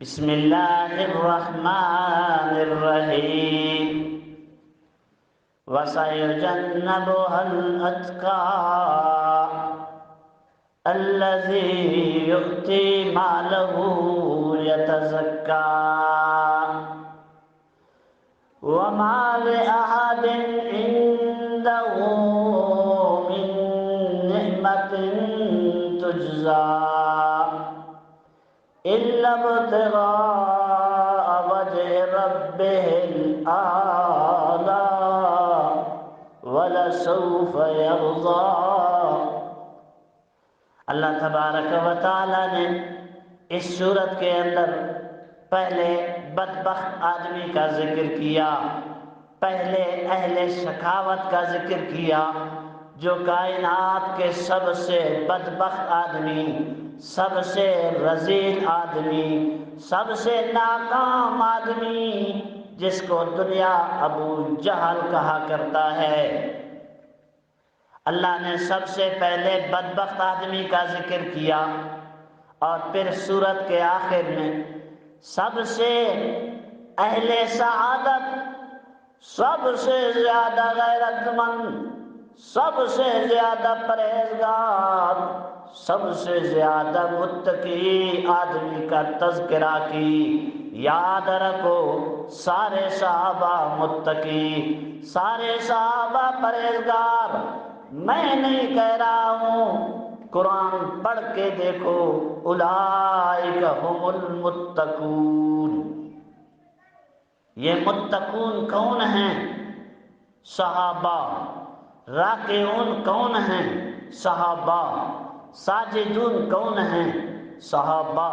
بسم اللہ الرحمن الرحیم وَسَيُجَنَّبُهَا الْأَتْقَى الَّذِي يُؤْتِي مَالَهُ يَتَزَكَّى وَمَا لِأَحَدٍ عِندَهُ مِن نِّعْمَةٍ تُجْزَى إِلَّا ابْتِغَاءَ وَجْهِ رَبِّهِ الْأَعْلَى وَلَسَوْفَ يَرْضَى۔ اللہ تبارک و تعالی نے اس صورت کے اندر پہلے بدبخت آدمی کا ذکر کیا، پہلے اہل شقاوت کا ذکر کیا، جو کائنات کے سب سے بدبخت آدمی، سب سے رذیل آدمی، سب سے ناکام آدمی، جس کو دنیا ابو جہل کہا کرتا ہے۔ اللہ نے سب سے پہلے بدبخت آدمی کا ذکر کیا اور پھر سورت کے آخر میں سب سے اہل سعادت، سب سے زیادہ غیرت مند، سب سے زیادہ پرہیزگار، سب سے زیادہ متقی آدمی کا تذکرہ کی۔ یاد رکھو، سارے صحابہ متقی، سارے صحابہ پرہیزگار۔ میں نہیں کہہ رہا ہوں، قرآن پڑھ کے دیکھو، اولئک هم المتقون۔ یہ متقون کون ہیں؟ صحابہ۔ راکعون کون ہیں؟ صحابہ۔ ساجدون کون ہیں؟ صحابہ۔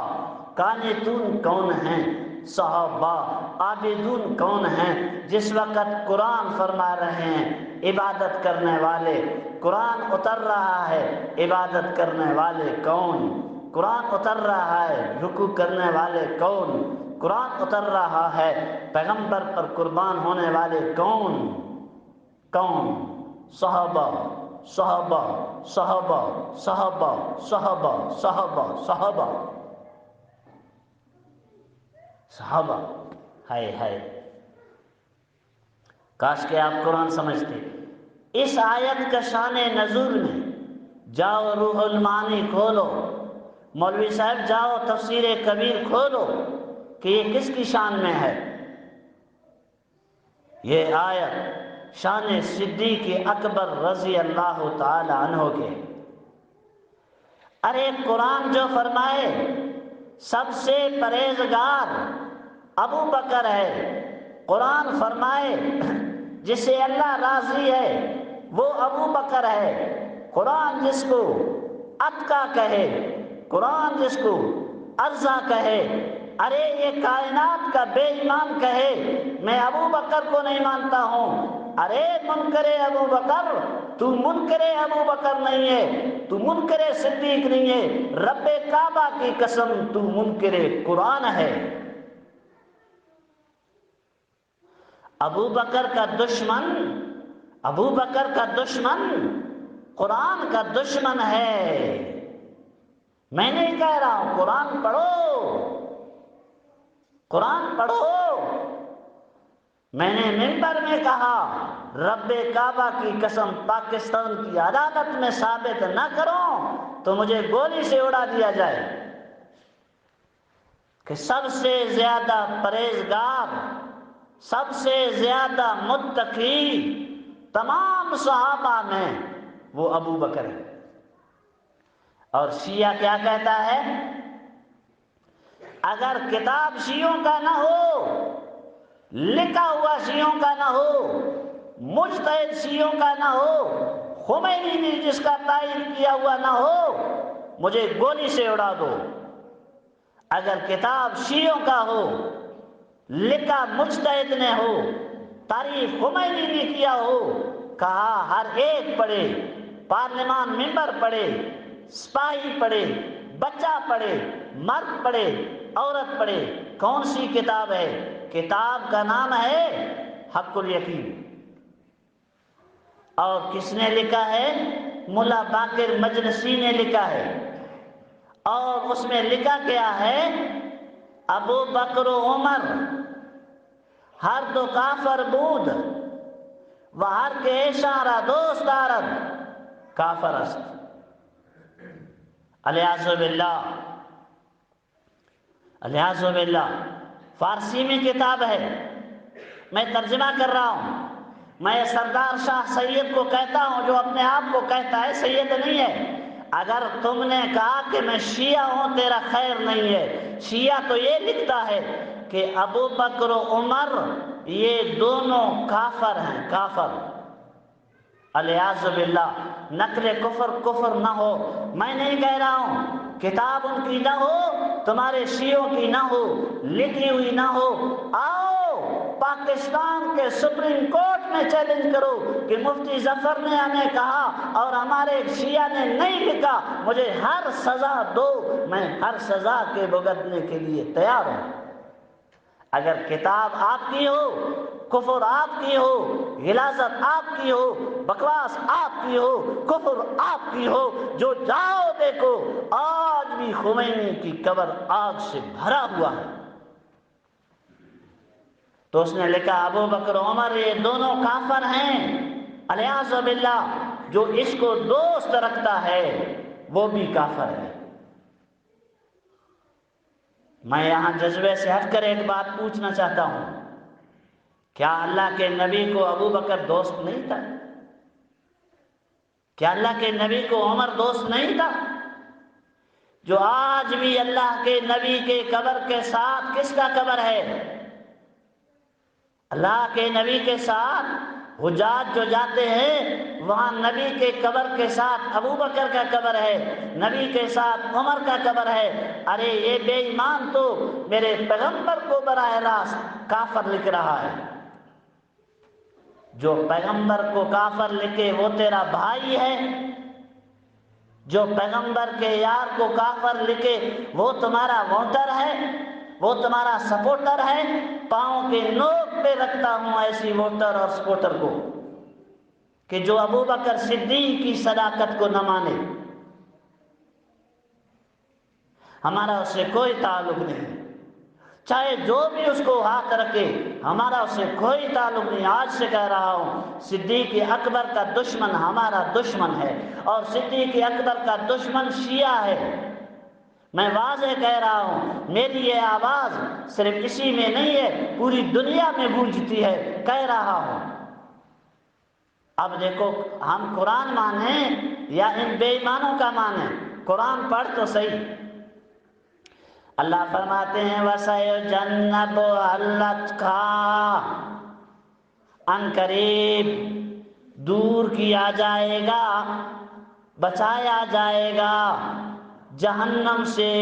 قانتون کون ہیں؟ صحابہ۔ عابدون کون ہیں؟ جس وقت قرآن فرما رہے ہیں عبادت کرنے والے، قرآن اتر رہا ہے، عبادت کرنے والے کون؟ قرآن اتر رہا ہے، رکوع کرنے والے کون؟ قرآن اتر رہا ہے، پیغمبر پر قربان ہونے والے کون؟ کون؟ صحابہ، صحابہ، صحابہ، صحابہ، صحابہ، صحابہ، صحابہ، صحابہ۔ ہائے ہائے، کاش کہ آپ قرآن سمجھتے۔ اس آیت کا شان نزول میں جاؤ روح المعانی کھولو، مولوی صاحب جاؤ تفسیر کبیر کھولو کہ یہ کس کی شان میں ہے۔ یہ آیت شان صدیق اکبر رضی اللہ تعالی عنہ کے۔ ارے قرآن جو فرمائے سب سے پرہیزگار ابو بکر ہے، قرآن فرمائے جس سے اللہ راضی ہے وہ ابو بکر ہے، قرآن جس کو اتقا کہے، قرآن جس کو ارزا کہے، ارے یہ کائنات کا بے ایمان کہے میں ابو بکر کو نہیں مانتا ہوں، ارے منکر ابو بکر، تو منکر ابو بکر نہیں ہے، تو منکر صدیق نہیں ہے، رب کعبہ کی قسم تو منکر قرآن ہے۔ ابو بکر کا دشمن، ابو بکر کا دشمن قرآن کا دشمن ہے۔ میں نہیں کہہ رہا ہوں، قرآن پڑھو، قرآن پڑھو۔ میں نے منبر میں کہا رب کعبہ کی قسم پاکستان کی عدالت میں ثابت نہ کرو تو مجھے گولی سے اڑا دیا جائے کہ سب سے زیادہ پرہیزگار، سب سے زیادہ متقی تمام صحابہ میں وہ ابو بکر ہے۔ اور شیعہ کیا کہتا ہے؟ اگر کتاب شیعوں کا نہ ہو، لکھا ہوا شیعوں کا نہ ہو، مجتہد شیعوں کا نہ ہو، خمینی نے جس کا تعین کیا ہوا نہ ہو، مجھے گولی سے اڑا دو۔ اگر کتاب شیعوں کا ہو، لکھا مجتہد نے ہو، تعریف خمینی نے کیا ہو، کہا ہر ایک پڑھے، پارلیمان ممبر پڑھے، سپاہی پڑھے، بچہ پڑھے، مرد پڑھے، عورت پڑھے، کون سی کتاب ہے؟ کتاب کا نام ہے حق الیقین۔ اور کس نے لکھا ہے؟ ملا باقر مجلسی نے لکھا ہے۔ اور اس میں لکھا کیا ہے؟ ابو بکر و عمر ہر دو کافر بود و ہر کے اشارہ دوست دارد کافر است. الیاذ باللہ، الیاذ باللہ. فارسی میں کتاب ہے، میں ترجمہ کر رہا ہوں. میں سردار شاہ سید کو کہتا ہوں جو اپنے آپ کو کہتا ہے سید نہیں ہے. اگر تم نے کہا کہ میں شیعہ ہوں تیرا خیر نہیں ہے. شیعہ تو یہ لکھتا ہے کہ ابو بکر و عمر یہ دونوں کافر ہیں، کافر. الیاذ باللہ. نقل کفر کفر نہ ہو. میں نہیں کہہ رہا ہوں کتاب ان کی نہ ہو، تمہارے شیعوں کی نہ ہو، لکھی ہوئی نہ ہو. آؤ پاکستان کے سپریم کورٹ میں چیلنج کرو کہ مفتی ظفر نے ہمیں کہا اور ہمارے شیعہ نے نہیں لکھا، مجھے ہر سزا دو، میں ہر سزا کے بھگتنے کے لیے تیار ہوں. اگر کتاب آپ کی ہو، کفر آپ کی ہو، غلاظت آپ کی ہو، بکواس آپ کی ہو، کفر آپ کی ہو، جو جاؤ دیکھو آج بھی خمینی کی قبر آگ سے بھرا ہوا ہے. تو اس نے لکھا ابو بکر عمر یہ دونوں کافر ہیں. الیاذ باللہ. جو اس کو دوست رکھتا ہے وہ بھی کافر ہے. میں یہاں جذبے سے ہٹ کر ایک بات پوچھنا چاہتا ہوں، کیا اللہ کے نبی کو ابو بکر دوست نہیں تھا؟ کیا اللہ کے نبی کو عمر دوست نہیں تھا؟ جو آج بھی اللہ کے نبی کے قبر کے ساتھ کس کا قبر ہے؟ اللہ کے نبی کے ساتھ حجاج جو جاتے ہیں وہاں نبی کے قبر کے ساتھ ابو بکر کا قبر ہے، نبی کے ساتھ عمر کا قبر ہے. ارے یہ بے ایمان تو میرے پیغمبر کو براہ راست کافر لکھ رہا ہے. جو پیغمبر کو کافر لکھے وہ تیرا بھائی ہے، جو پیغمبر کے یار کو کافر لکھے وہ تمہارا ووٹر ہے، وہ تمہارا سپورٹر ہے. پاؤں کے نوک پہ رکھتا ہوں ایسی ووٹر اور سپورٹر کو کہ جو ابو بکر صدیق کی صداقت کو نہ مانے. ہمارا اس سے کوئی تعلق نہیں، چاہے جو بھی اس کو ہاتھ رکھے، ہمارا اس سے کوئی تعلق نہیں. آج سے کہہ رہا ہوں صدیق اکبر کا دشمن ہمارا دشمن ہے، اور صدیق اکبر کا دشمن شیعہ ہے. میں واضح کہہ رہا ہوں، میری یہ آواز صرف اسی میں نہیں ہے، پوری دنیا میں گونجتی ہے. کہہ رہا ہوں اب دیکھو ہم قرآن مانیں یا ان بے ایمانوں کا مانیں. قرآن پڑھ تو صحیح. اللہ فرماتے ہیں وَسَيُجَنَّبُهَا الْأَتْقَى، ان قریب دور کیا جائے گا، بچایا جائے گا جہنم سے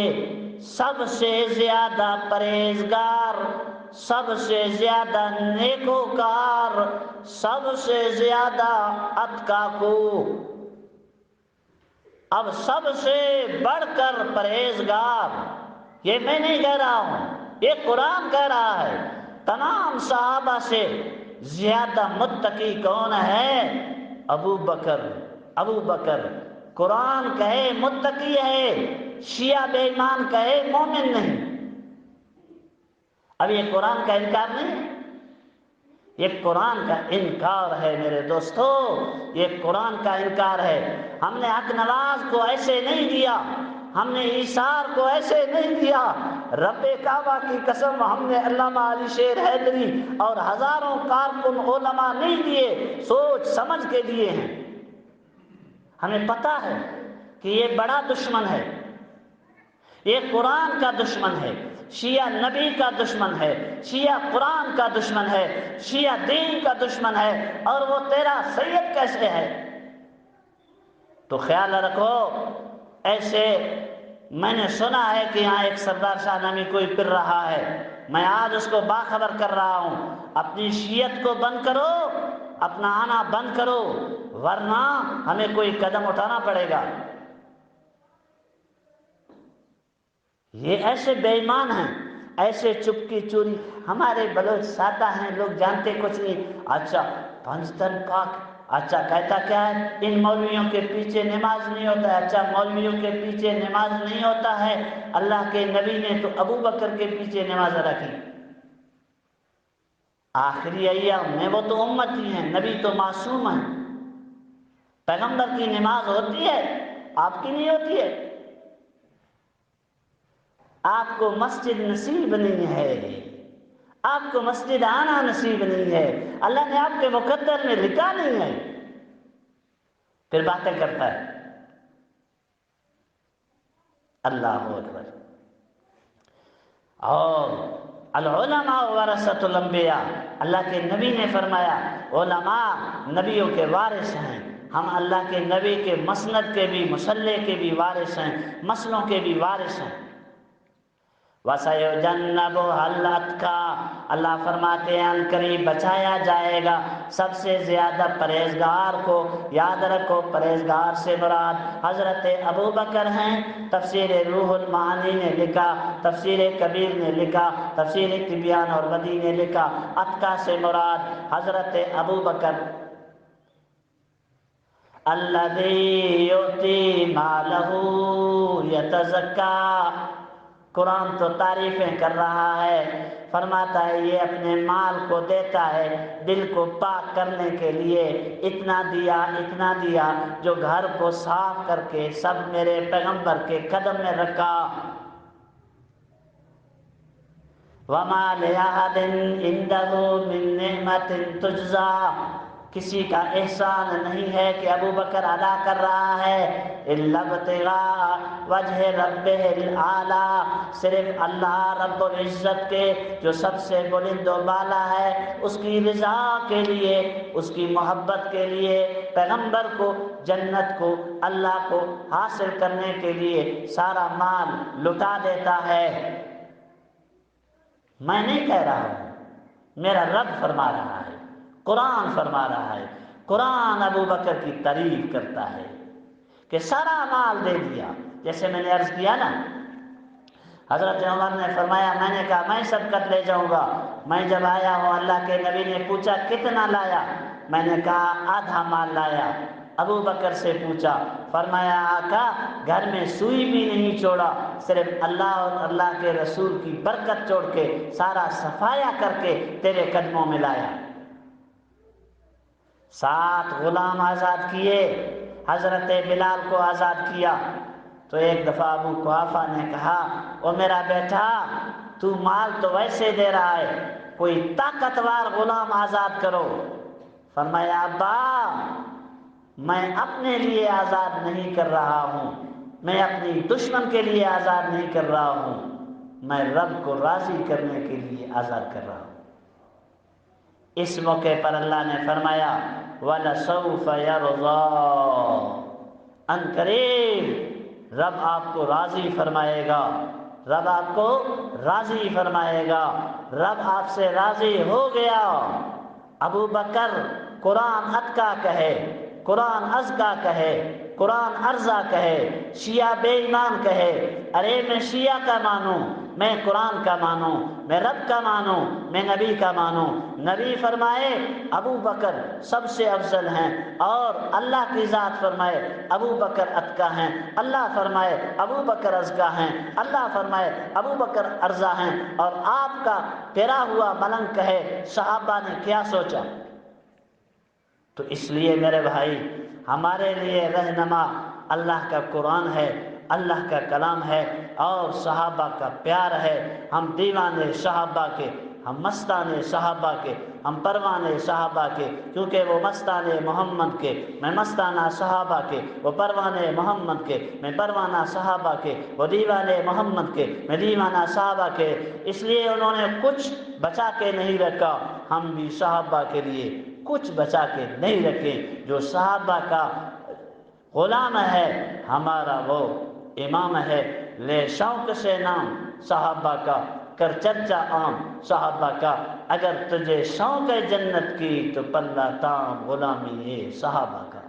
سب سے زیادہ پرہیزگار، سب سے زیادہ نیکوکار، سب سے زیادہ اتقا کو. اب سب سے بڑھ کر پرہیزگار، یہ میں نہیں کہہ رہا ہوں، یہ قرآن کہہ رہا ہے. تمام صحابہ سے زیادہ متقی کون ہے؟ ابو بکر. ابو بکر قرآن کہے متقی ہے، شیعہ بے ایمان کہے مومن نہیں. اب یہ قرآن کا انکار نہیں، یہ قرآن کا انکار ہے میرے دوستو، یہ قرآن کا انکار ہے. ہم نے حق نواز کو ایسے نہیں دیا، ہم نے عیسار کو ایسے نہیں دیا. رب کعبہ کی قسم ہم نے علامہ علی شیر حیدری اور ہزاروں کارکن علماء نہیں دیے، سوچ سمجھ کے دیے ہیں. ہمیں پتہ ہے کہ یہ بڑا دشمن ہے، یہ قرآن کا دشمن ہے، شیعہ نبی کا دشمن ہے، شیعہ قرآن کا دشمن ہے، شیعہ دین کا دشمن ہے، اور وہ تیرا سید کیسے ہے؟ تو خیال رکھو. ایسے میں نے سنا ہے کہ یہاں ایک سردار شاہ نامی کوئی پھر رہا ہے، میں آج اس کو باخبر کر رہا ہوں، اپنی شیعت کو بند کرو، اپنا آنا بند کرو، ورنہ ہمیں کوئی قدم اٹھانا پڑے گا. یہ ایسے بے ایمان ہیں، ایسے چپکی چوری. ہمارے بلوچ سادہ ہیں، لوگ جانتے کچھ نہیں. اچھا پنج تن پاک اچھا کہتا کیا ہے؟ ان مولویوں کے پیچھے نماز نہیں ہوتا ہے۔ اچھا مولویوں کے پیچھے نماز نہیں ہوتا ہے، اللہ کے نبی نے تو ابو بکر کے پیچھے نماز ادا کی۔ آخری ایام میں وہ تو امتی ہیں، نبی تو معصوم ہیں، پیغمبر کی نماز ہوتی ہے، آپ کی نہیں ہوتی ہے۔ آپ کو مسجد نصیب نہیں ہے، آپ کو مسجد آنا نصیب نہیں ہے، اللہ نے آپ کے مقدر میں لکھا نہیں ہے، پھر باتیں کرتا ہے۔ اللہ اکبر۔ اور العلماء ورثۃ الانبیاء، اللہ کے نبی نے فرمایا علماء نبیوں کے وارث ہیں۔ ہم اللہ کے نبی کے مسند کے بھی، مصلح کے بھی وارث ہیں، مسلوں کے بھی وارث ہیں۔ وَسَيُجَنَّبُهَا الْأَتْقَى، اللہ فرماتے ہیں ان قریب بچایا جائے گا سب سے زیادہ پرہیزگار کو۔ یاد رکھو پرہیزگار سے مراد حضرت ابو بکر ہیں۔ تفسیر روح المعانی نے لکھا، تفسیر کبیر نے لکھا، تفسیر تبیان اور بدی نے لکھا، اتقیٰ سے مراد حضرت ابو بکر۔ الذی یؤتی مالہ یتزکی، قرآن تو تعریفیں کر رہا ہے، فرماتا ہے یہ اپنے مال کو دیتا ہے دل کو پاک کرنے کے لیے۔ اتنا دیا جو گھر کو صاف کر کے سب میرے پیغمبر کے قدم میں رکھا۔ وَمَا لِأَحَدٍ عِندَهُ مِن نِعْمَةٍ تُجْزَىٰ، کسی کا احسان نہیں ہے کہ ابو بکر ادا کر رہا ہے إِلَّا ابْتِغَاءَ وَجْهِ رَبِّهِ الْأَعْلَىٰ، صرف اللہ رب العزت کے جو سب سے بلند و بالا ہے اس کی رضا کے لیے، اس کی محبت کے لیے، پیغمبر کو، جنت کو، اللہ کو حاصل کرنے کے لیے سارا مال لٹا دیتا ہے۔ میں نہیں کہہ رہا ہوں، میرا رب فرما رہا ہے، قرآن فرما رہا ہے۔ قرآن ابو بکر کی تعریف کرتا ہے کہ سارا مال دے دیا۔ جیسے میں نے عرض کیا نا، حضرت عمر نے فرمایا میں نے کہا میں صدقت لے جاؤں گا۔ میں جب آیا ہوں اللہ کے نبی نے پوچھا کتنا لایا؟ میں نے کہا آدھا مال لایا۔ ابو بکر سے پوچھا، فرمایا آقا گھر میں سوئی بھی نہیں چھوڑا، صرف اللہ اور اللہ کے رسول کی برکت چھوڑ کے سارا صفایا کر کے تیرے قدموں میں لایا۔ 7 غلام آزاد کیے، حضرت بلال کو آزاد کیا۔ تو ایک دفعہ ابو قحافہ نے کہا او میرا بیٹا تو مال تو ویسے دے رہا ہے، کوئی طاقتور غلام آزاد کرو۔ فرمایا ابا میں اپنے لیے آزاد نہیں کر رہا ہوں، میں اپنی دشمن کے لیے آزاد نہیں کر رہا ہوں، میں رب کو راضی کرنے کے لیے آزاد کر رہا ہوں۔ اس موقع پر اللہ نے فرمایا وَلَسَوْفَ يَرْضَىٰ، ان قریب رب آپ کو راضی فرمائے گا، رب آپ کو راضی فرمائے گا، رب آپ سے راضی ہو گیا۔ ابو بکر قرآن اتقیٰ کہے، قرآن ازکیٰ کہے، قرآن ارزا کہے، شیعہ بے ایمان کہے، ارے میں شیعہ کا مانوں، میں قرآن کا مانوں، میں رب کا مانوں، میں نبی کا مانوں۔ نبی فرمائے ابو بکر سب سے افضل ہیں، اور اللہ کی ذات فرمائے ابو بکر اتقیٰ ہیں، اللہ فرمائے ابو بکر ازکیٰ ہیں، اللہ فرمائے ابو بکر ارزا ہیں، اور آپ کا پھرا ہوا ملنگ کہے صحابہ نے کیا سوچا؟ تو اس لیے میرے بھائی ہمارے لیے رہنما اللہ کا قرآن ہے، اللہ کا کلام ہے، اور صحابہ کا پیار ہے۔ ہم دیوانے صحابہ کے، ہم مستانے صحابہ کے، ہم پروانے صحابہ کے، کیونکہ وہ مستانے محمد کے، میں مستانہ صحابہ کے، وہ پروانے محمد کے، میں پروانہ صحابہ کے، وہ دیوانے محمد کے، میں دیوانہ صحابہ کے۔ اس لیے انہوں نے کچھ بچا کے نہیں رکھا، ہم بھی صحابہ کے لیے کچھ بچا کے نہیں رکھیں۔ جو صحابہ کا غلام ہے ہمارا وہ امام ہے، لے شوق سے نام صحابہ کا، کر چرچا عام صحابہ کا، اگر تجھے شوق ہے جنت کی تو پلہ تام غلامی ہے صحابہ کا۔